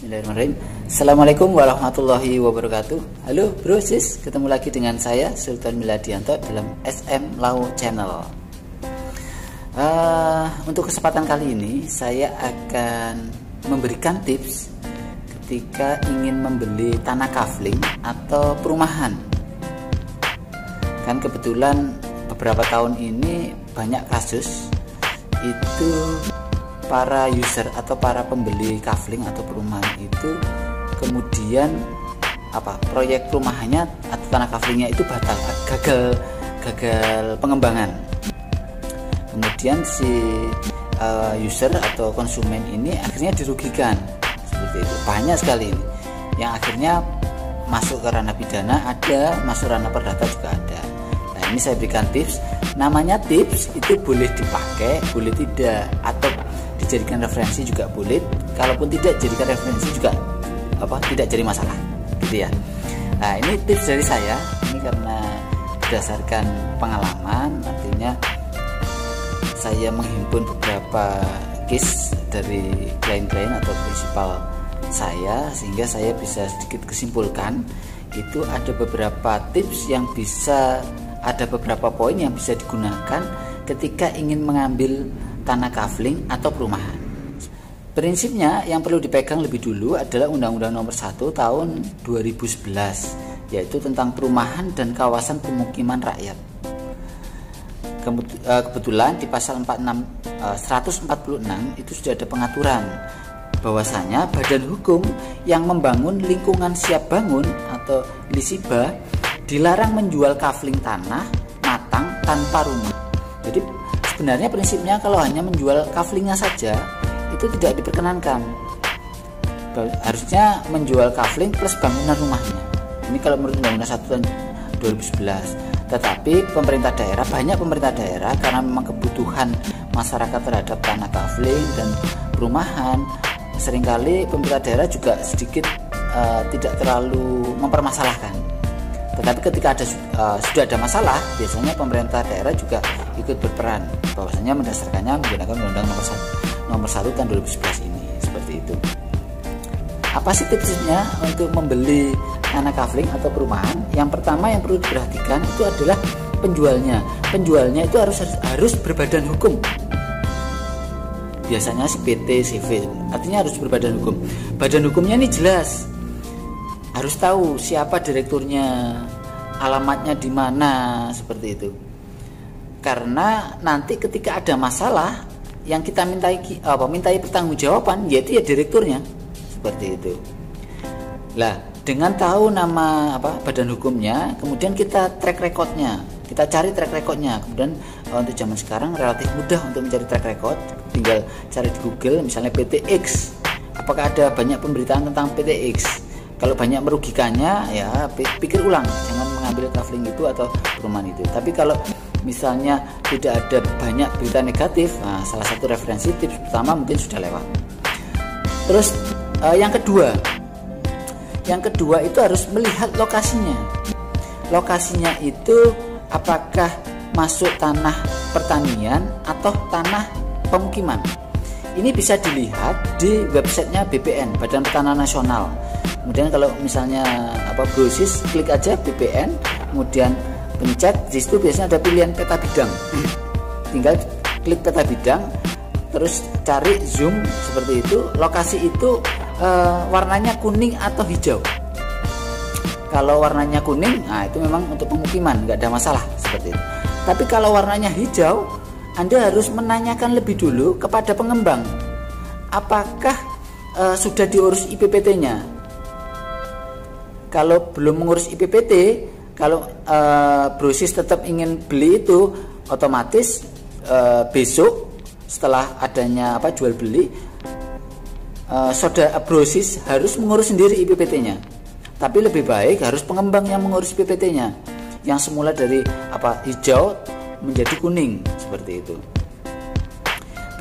Bismillahirrahmanirrahim. Assalamualaikum warahmatullahi wabarakatuh. Halo bro sis, ketemu lagi dengan saya Sultan Miladianto dalam SM Lau Channel. Untuk kesempatan kali ini saya akan memberikan tips ketika ingin membeli tanah kafling atau perumahan. Kan kebetulan beberapa tahun ini banyak kasus itu para user atau para pembeli kafling atau perumahan itu kemudian proyek perumahannya atau tanah kaflingnya itu batal, gagal pengembangan. Kemudian si user atau konsumen ini akhirnya dirugikan seperti itu. Banyak sekali ini yang akhirnya masuk ke ranah pidana, ada masuk ranah perdata juga ada. Nah, ini saya berikan tips. Namanya tips itu boleh dipakai, boleh tidak, atau dijadikan referensi juga boleh. Kalaupun tidak jadikan referensi juga tidak jadi masalah, gitu ya. Nah, ini tips dari saya. Ini karena berdasarkan pengalaman, artinya saya menghimpun beberapa case dari klien-klien atau prinsipal saya, sehingga saya bisa sedikit kesimpulkan itu ada beberapa tips yang bisa, ada beberapa poin yang bisa digunakan ketika ingin mengambil tanah kafling atau perumahan. Prinsipnya yang perlu dipegang lebih dulu adalah Undang-Undang Nomor 1 Tahun 2011, yaitu tentang perumahan dan kawasan pemukiman rakyat. Kebetulan di pasal 146 itu sudah ada pengaturan bahwasanya badan hukum yang membangun lingkungan siap bangun atau LISIBA dilarang menjual kafling tanah matang tanpa rumah. Jadi sebenarnya prinsipnya kalau hanya menjual kaflingnya saja itu tidak diperkenankan. Harusnya menjual kafling plus bangunan rumahnya. Ini kalau menurut Undang-Undang 1 tahun 2011. Tetapi pemerintah daerah, banyak pemerintah daerah karena memang kebutuhan masyarakat terhadap tanah kafling dan perumahan, seringkali pemerintah daerah juga sedikit tidak terlalu mempermasalahkan. Tetapi ketika sudah ada masalah, biasanya pemerintah daerah juga ikut berperan, bahwasanya mendasarkannya menggunakan Undang-Undang Nomor 1 tahun 2011 ini, seperti itu. Apa sih tipsnya untuk membeli tanah kafling atau perumahan? Yang pertama yang perlu diperhatikan itu adalah penjualnya. Penjualnya itu harus berbadan hukum. Biasanya si PT, CV, artinya harus berbadan hukum. Badan hukumnya ini jelas. Harus tahu siapa direkturnya, alamatnya di mana, seperti itu. Karena nanti ketika ada masalah yang kita mintai pertanggungjawaban, yaitu ya direkturnya, seperti itu. Lah, dengan tahu nama badan hukumnya, kemudian kita track recordnya, kita cari track recordnya. Kemudian untuk zaman sekarang relatif mudah untuk mencari track record, tinggal cari di Google misalnya PTX. Apakah ada banyak pemberitaan tentang PTX? Kalau banyak merugikannya, ya pikir ulang, jangan mengambil kafling itu atau perumahan itu. Tapi kalau misalnya tidak ada banyak berita negatif, nah salah satu referensi tips pertama mungkin sudah lewat. Terus yang kedua itu harus melihat lokasinya. Lokasinya itu apakah masuk tanah pertanian atau tanah pemukiman. Ini bisa dilihat di websitenya BPN, Badan Pertanahan Nasional. Kemudian kalau misalnya brosis, klik aja BPN, kemudian pencet di situ biasanya ada pilihan peta bidang. Tinggal klik peta bidang, terus cari zoom seperti itu. Lokasi itu warnanya kuning atau hijau. Kalau warnanya kuning, nah itu memang untuk pemukiman, nggak ada masalah seperti itu. Tapi kalau warnanya hijau, Anda harus menanyakan lebih dulu kepada pengembang, apakah sudah diurus IPPT-nya. Kalau belum mengurus IPPT, kalau brosis tetap ingin beli itu, otomatis besok setelah adanya jual beli, saudara brosis harus mengurus sendiri IPPT-nya. Tapi lebih baik harus pengembang yang mengurus IPPT-nya, yang semula dari hijau menjadi kuning, seperti itu.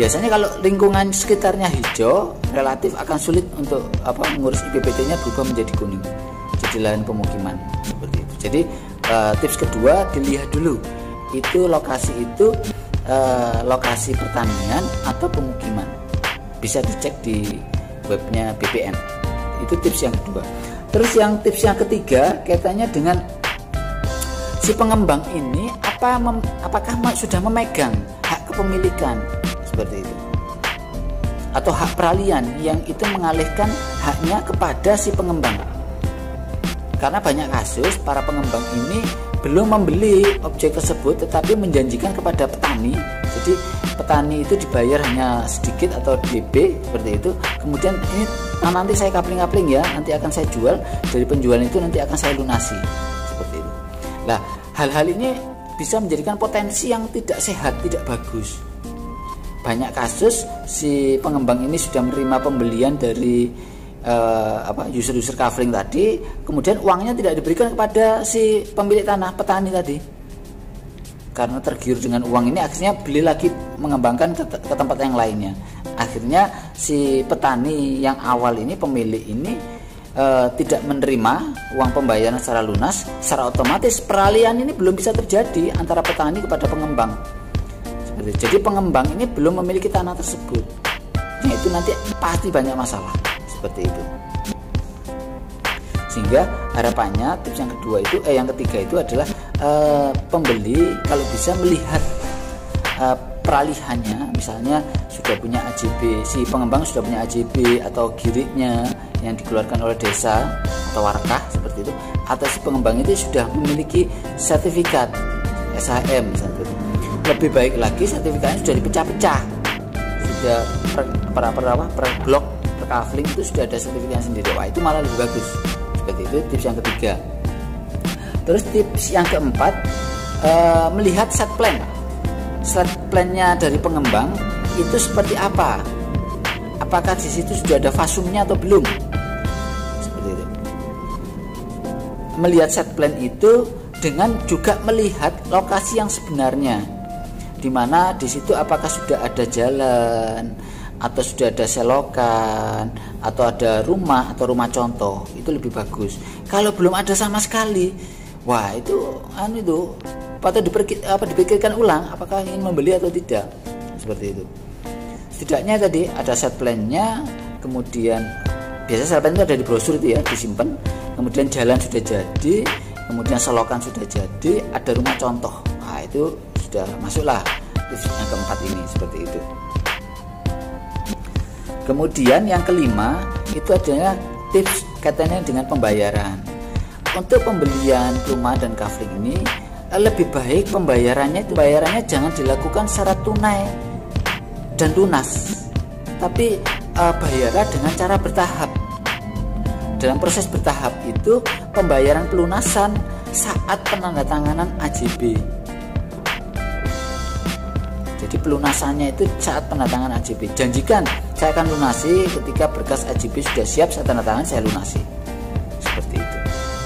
Biasanya kalau lingkungan sekitarnya hijau, relatif akan sulit untuk mengurus IPPT-nya berubah menjadi kuning, jadi lahan pemukiman, seperti itu. Jadi tips kedua, dilihat dulu itu lokasi pertanian atau pemukiman. Bisa dicek di webnya BPN. Itu tips yang kedua. Terus yang tips yang ketiga kaitannya dengan si pengembang ini apakah sudah memegang hak kepemilikan seperti itu, atau hak peralihan yang itu mengalihkan haknya kepada si pengembang. Karena banyak kasus para pengembang ini belum membeli objek tersebut tetapi menjanjikan kepada petani. Jadi petani itu dibayar hanya sedikit atau DP seperti itu. Kemudian ini nanti saya kapling-kapling ya, nanti akan saya jual, dari penjualan itu nanti akan saya lunasi seperti itu. Nah, hal-hal ini bisa menjadikan potensi yang tidak sehat, tidak bagus. Banyak kasus si pengembang ini sudah menerima pembelian dari user kafling tadi, kemudian uangnya tidak diberikan kepada si pemilik tanah, petani tadi. Karena tergiur dengan uang ini, akhirnya beli lagi, mengembangkan ke tempat yang lainnya. Akhirnya si petani yang awal ini, pemilik ini tidak menerima uang pembayaran secara lunas, secara otomatis peralihan ini belum bisa terjadi antara petani kepada pengembang. Jadi pengembang ini belum memiliki tanah tersebut. Nah, itu nanti pasti banyak masalah seperti itu. Sehingga harapannya tips yang ketiga itu adalah pembeli kalau bisa melihat peralihannya, misalnya sudah punya AJB, si pengembang sudah punya AJB atau giriknya yang dikeluarkan oleh desa atau warkah seperti itu, atau si pengembang itu sudah memiliki sertifikat SHM misalnya. Lebih baik lagi sertifikatnya sudah dipecah-pecah, sudah per blok, per kafling itu sudah ada sertifikatnya sendiri. Wah, itu malah lebih bagus. Seperti itu tips yang ketiga. Terus tips yang keempat, melihat set plannya dari pengembang itu seperti apa, apakah di situ sudah ada fasumnya atau belum, seperti itu. Melihat set plan itu dengan juga melihat lokasi yang sebenarnya, di mana di situ apakah sudah ada jalan atau sudah ada selokan atau ada rumah atau rumah contoh, itu lebih bagus. Kalau belum ada sama sekali, wah itu patut dipikirkan ulang apakah ingin membeli atau tidak, seperti itu. Setidaknya tadi ada set plan-nya, kemudian biasa set plan itu ada di brosur itu ya, disimpan, kemudian jalan sudah jadi, kemudian selokan sudah jadi, ada rumah contoh. Nah, itu sudah masuklah tips yang keempat ini, seperti itu. Kemudian yang kelima itu adalah tips kaitannya dengan pembayaran. Untuk pembelian rumah dan kafling ini lebih baik pembayarannya jangan dilakukan secara tunai dan lunas, tapi bayarnya dengan cara bertahap. Dalam proses bertahap itu pembayaran pelunasan saat penandatanganan AJB. Jadi pelunasannya itu saat penandatanganan AJB. Janjikan saya akan lunasi ketika berkas AJB sudah siap, saya tanda tangan, saya lunasi. Seperti itu.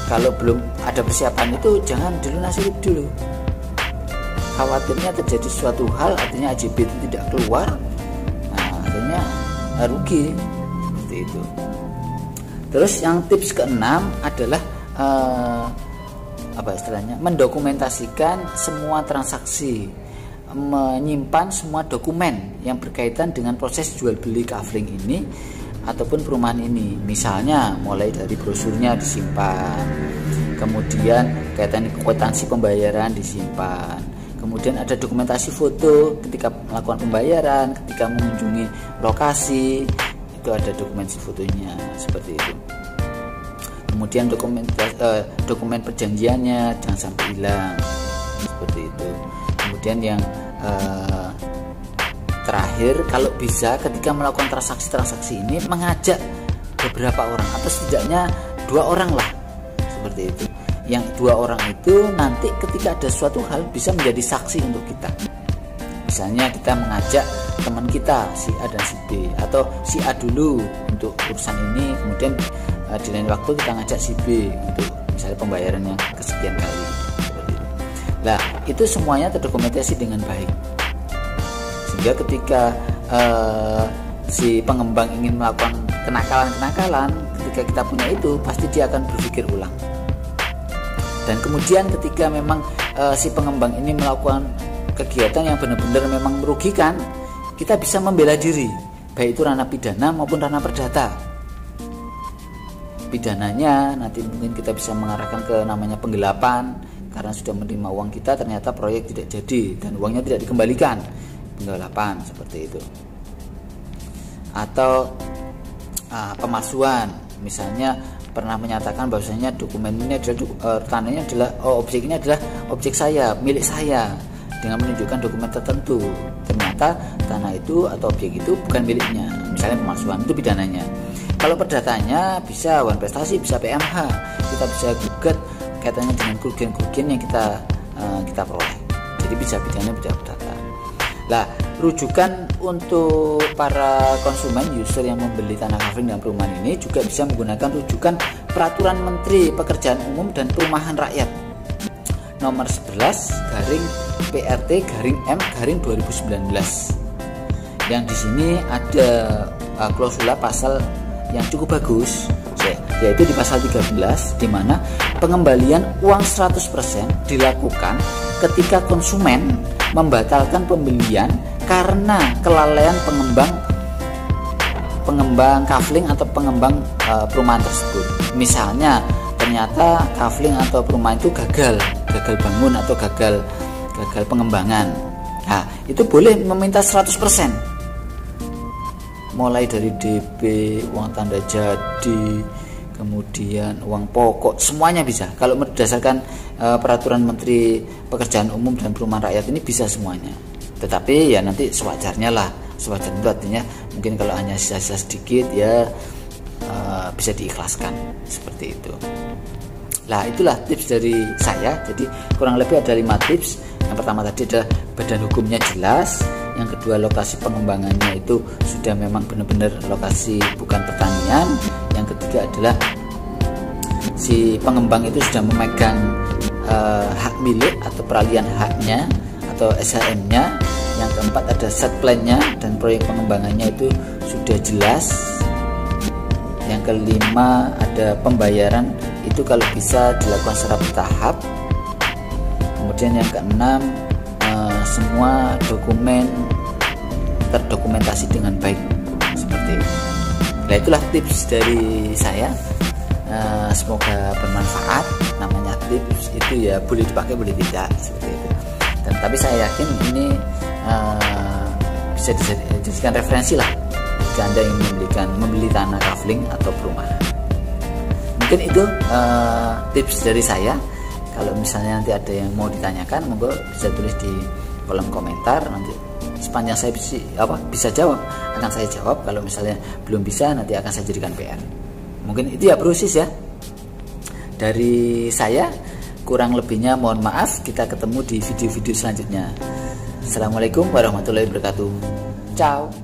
Kalau belum ada persiapan itu jangan dilunasi dulu. Khawatirnya terjadi suatu hal, artinya AJB itu tidak keluar, nah akhirnya rugi. Seperti itu. Terus yang tips keenam adalah mendokumentasikan semua transaksi, menyimpan semua dokumen yang berkaitan dengan proses jual beli kafling ini ataupun perumahan ini. Misalnya mulai dari brosurnya disimpan, kemudian kaitan kwitansi pembayaran disimpan, kemudian ada dokumentasi foto ketika melakukan pembayaran, ketika mengunjungi lokasi itu ada dokumentasi fotonya, seperti itu. Kemudian dokumen perjanjiannya jangan sampai hilang, seperti itu. Kemudian yang terakhir, kalau bisa ketika melakukan transaksi ini mengajak beberapa orang atau setidaknya 2 orang lah, seperti itu. Yang 2 orang itu nanti ketika ada suatu hal bisa menjadi saksi untuk kita. Misalnya kita mengajak teman kita si A dan si B, atau si A dulu untuk urusan ini, kemudian di lain waktu kita ngajak si B untuk misalnya pembayaran yang kesekian kali, seperti itu. Nah, itu semuanya terdokumentasi dengan baik, sehingga ketika si pengembang ingin melakukan kenakalan, ketika kita punya itu pasti dia akan berpikir ulang. Dan kemudian ketika memang si pengembang ini melakukan kegiatan yang benar-benar memang merugikan, kita bisa membela diri, baik itu ranah pidana maupun ranah perdata. pidananya nanti mungkin kita bisa mengarahkan ke namanya penggelapan, karena sudah menerima uang kita ternyata proyek tidak jadi dan uangnya tidak dikembalikan, penggelapan seperti itu. Atau pemalsuan, misalnya pernah menyatakan bahwasanya dokumen ini adalah tanahnya adalah objek ini adalah objek saya, milik saya, dengan menunjukkan dokumen tertentu, ternyata tanah itu atau objek itu bukan miliknya, misalnya pemalsuan, itu pidananya. Kalau perdatanya bisa Wan Prestasi, bisa PMH, kita bisa gugat kaitannya dengan kerugian-kerugian yang kita peroleh. Jadi bisa pidananya, bisa perdata. Lah, rujukan untuk para konsumen user yang membeli tanah kafling dalam perumahan ini juga bisa menggunakan rujukan Peraturan Menteri Pekerjaan Umum dan Perumahan Rakyat nomor 11/PRT/M/2019. Yang di sini ada klausula pasal yang cukup bagus, yaitu di pasal 13, di mana pengembalian uang 100% dilakukan ketika konsumen membatalkan pembelian karena kelalaian pengembang kafling atau pengembang perumahan tersebut. Misalnya ternyata kafling atau perumahan itu gagal bangun atau gagal pengembangan. Nah, itu boleh meminta 100%. Mulai dari DP, uang tanda jadi, kemudian uang pokok, semuanya bisa. Kalau berdasarkan Peraturan Menteri Pekerjaan Umum dan Perumahan Rakyat ini bisa semuanya. Tetapi ya nanti sewajarnya lah. Sewajarnya itu artinya mungkin kalau hanya sisa-sisa sedikit ya bisa diikhlaskan seperti itu. Lah, itulah tips dari saya. Jadi kurang lebih ada 5 tips. Yang pertama tadi adalah badan hukumnya jelas. Yang kedua, lokasi pengembangannya itu sudah memang benar-benar lokasi bukan pertanian. Yang ketiga adalah si pengembang itu sudah memegang hak milik atau peralihan haknya atau SHM-nya. Yang keempat ada set plan-nya dan proyek pengembangannya itu sudah jelas. Yang kelima ada pembayaran itu kalau bisa dilakukan secara bertahap. Kemudian yang keenam, semua dokumen terdokumentasi dengan baik seperti itu. Nah, itulah tips dari saya. Semoga bermanfaat. Namanya tips itu ya boleh dipakai boleh tidak seperti itu. Dan tapi saya yakin ini bisa dijadikan referensi lah jika Anda ingin membeli tanah kafling atau perumahan. Mungkin itu tips dari saya. Kalau misalnya nanti ada yang mau ditanyakan, monggo bisa tulis di kolom komentar. Nanti sepanjang saya bisa jawab, akan saya jawab. Kalau misalnya belum bisa, nanti akan saya jadikan PR. Mungkin itu ya Brosis ya. Dari saya, kurang lebihnya mohon maaf. Kita ketemu di video-video selanjutnya. Assalamualaikum warahmatullahi wabarakatuh. Ciao.